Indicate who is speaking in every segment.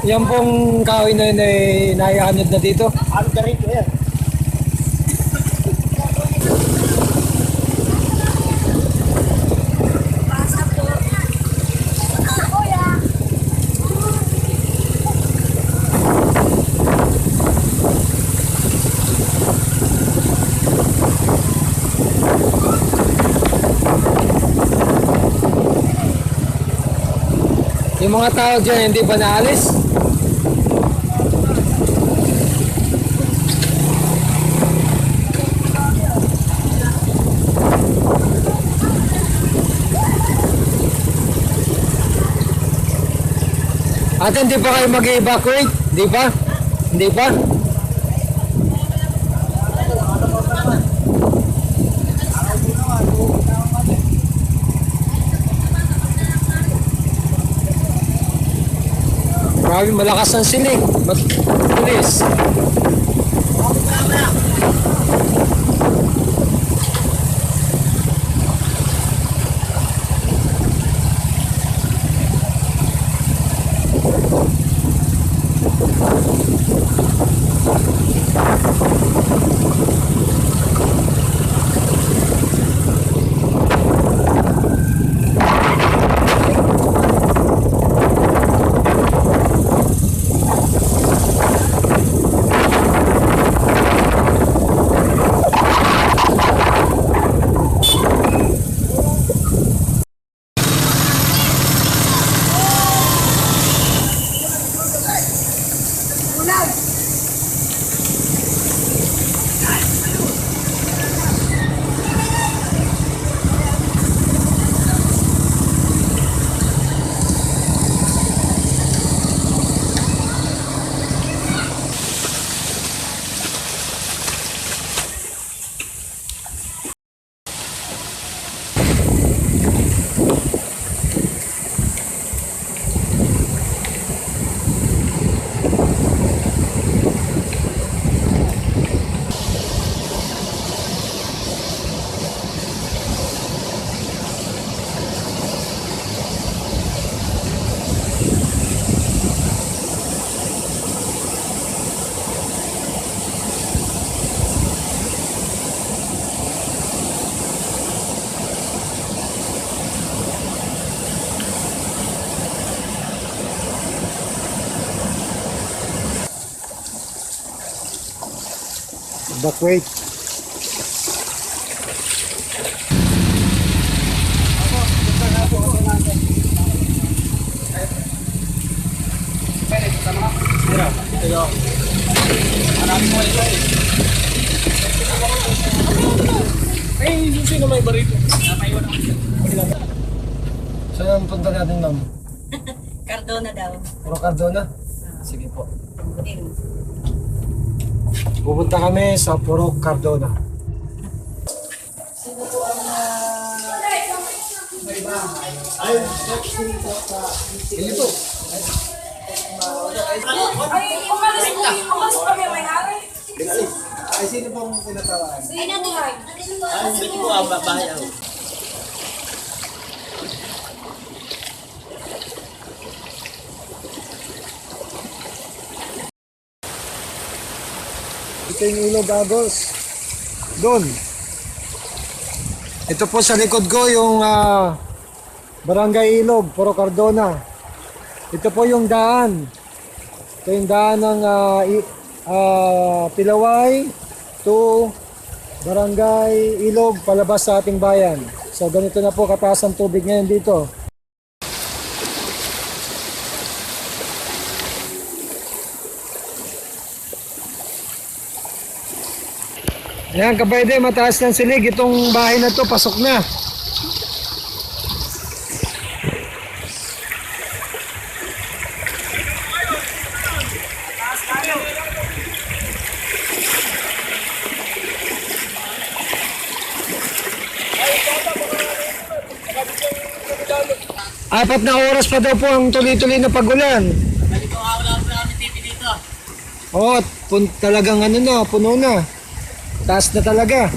Speaker 1: Yan pong kahoy na yun ay naianod na dito.
Speaker 2: Ano ka rin ko yan?
Speaker 1: Yung mga tao dyan hindi ba naalis? At hindi pa kayo mag-evacuate? Hindi pa? Hindi pa? Grabe, malakas ang silig. Bilis. Evacuate.
Speaker 2: Ay, sino may barito?
Speaker 1: Saan ang punta natin, ma'am?
Speaker 3: Cardona daw.
Speaker 1: Puro Cardona? Sige po.
Speaker 3: Din.
Speaker 1: Pupunta kami sa Puro Cardona.
Speaker 3: Sino po ang
Speaker 2: Ay, ito.
Speaker 3: umalis kami may hari.
Speaker 2: Ay, sino pong tinatawag?
Speaker 3: Sino po ay?
Speaker 2: Ay, hindi ko ang babae ako.
Speaker 1: Ito yung ilog Agos. Doon. Ito po sa likod ko yung Barangay Ilog, Puro Cardona. Ito po yung daan. Ito yung daan ng Pilaway to Barangay Ilog, palabas sa ating bayan. So ganito na po kataas ang tubig ngayon dito. Ayan, kabayde, mataas ng silig. Itong bahay na to, pasok na. Apat na oras pa daw po ang tuloy-tuloy na pagulan.
Speaker 2: Balik ko ako lang namin TV dito.
Speaker 1: Oo, talagang ano na, puno na. Taas na talaga.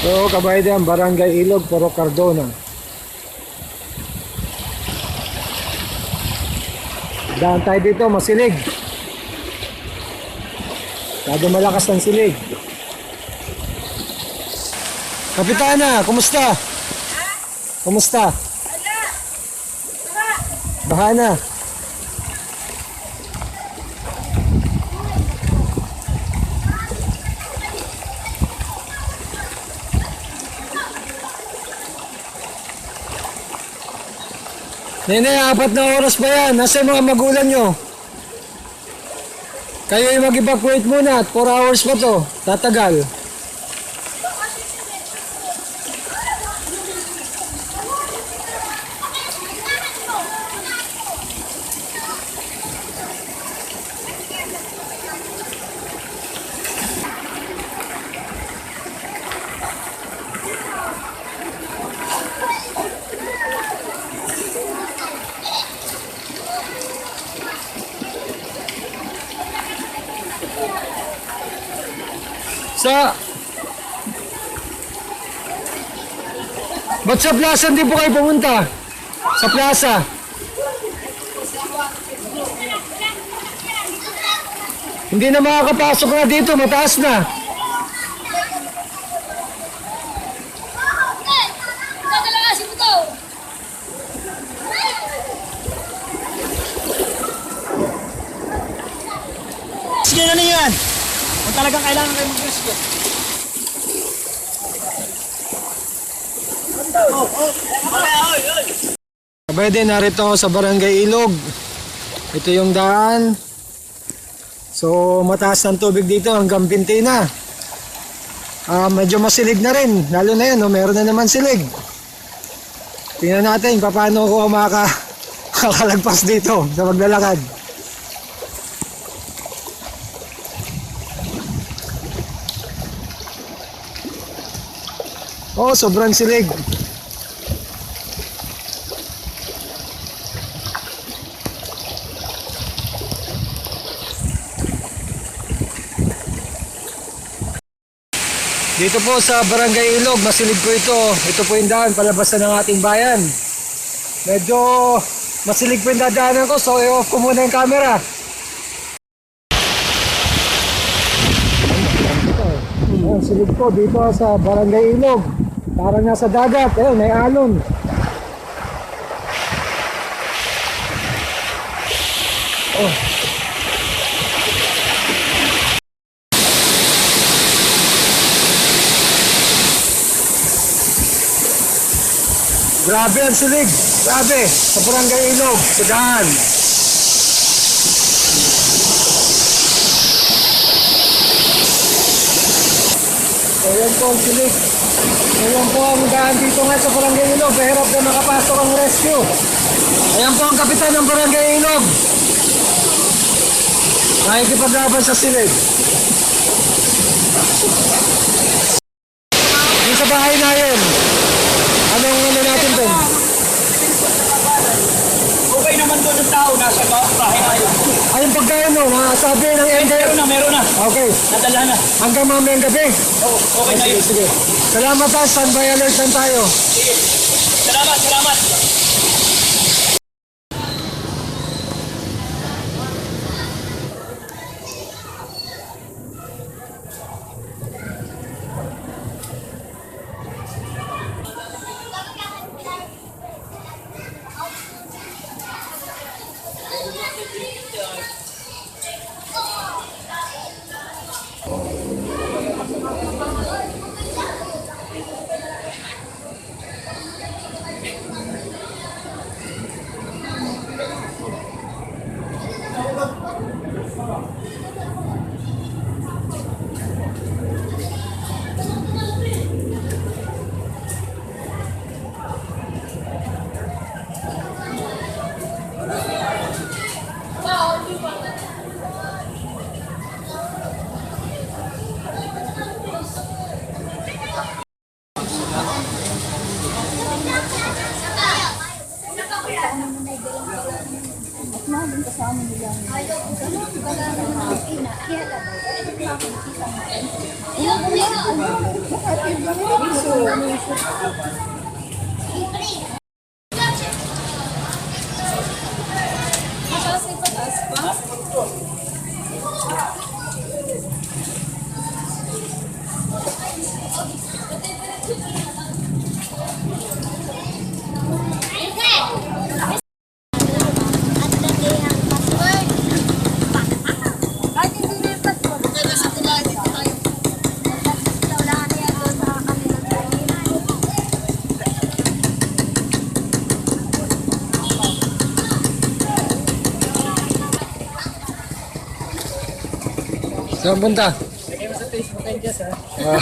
Speaker 1: So, kabayan, Barangay Ilog, Puro Cardona. Daan tayo dito, masilig. Lado malakas ng silig. Kapitana, kumusta? Kumusta? Baha na. Nene, 4 na oras pa yan. Nasa mga magulang nyo? Kayo yung mag-evacuate muna at 4 hours pa to. Tatagal. Ba't sa plaza hindi po kayo pumunta? Sa plaza. Hindi na makakapasok na dito, mataas na.
Speaker 2: Sige na yan. Kung talagang kailangan kayo mag-rescue.
Speaker 1: Pwede, narito ako sa Barangay Ilog. Ito yung daan. So, mataas ng tubig dito hanggang binti na. Medyo masilig na rin. Lalo na yun, no? Meron na naman silig. Tingnan natin paano ako makalagpas dito sa maglalakad. Oh, sobrang silig. Dito po sa Barangay Ilog, masilig po ito. Ito po yung daan, palabasan ng ating bayan. Medyo masilig po yung dadaanan ko, so i-off ko muna yung camera. Ang silig po dito sa Barangay Ilog. Parang nasa dagat, may alon. Oh. Grabe ang silig. Grabe. Sa Barangay Ilog. Sa daan. Ayan po ang silig. Ayan po ang daan dito nga sa Barangay Ilog. Mahirap na makapasok ang rescue. Ayan po ang kapitan ng Barangay Ilog. Nakikipaglaban sa silig. Yung sa bahay na yun. Anong natin din?
Speaker 2: Okay naman doon ang tao, nasa bahay na yun.
Speaker 1: Ayun pagkain no, sabi ng MDF.
Speaker 2: Meron na.
Speaker 1: Okay.
Speaker 2: Nadala na.
Speaker 1: Hanggang mamayang gabi.
Speaker 2: Oo, okay na yun.
Speaker 1: Sige. Salamat ha, standby alert lang tayo.
Speaker 2: Sige. Salamat.
Speaker 1: Saan punta?
Speaker 2: Lagay mo sa Facebook and Diyos, ha?
Speaker 1: Ah.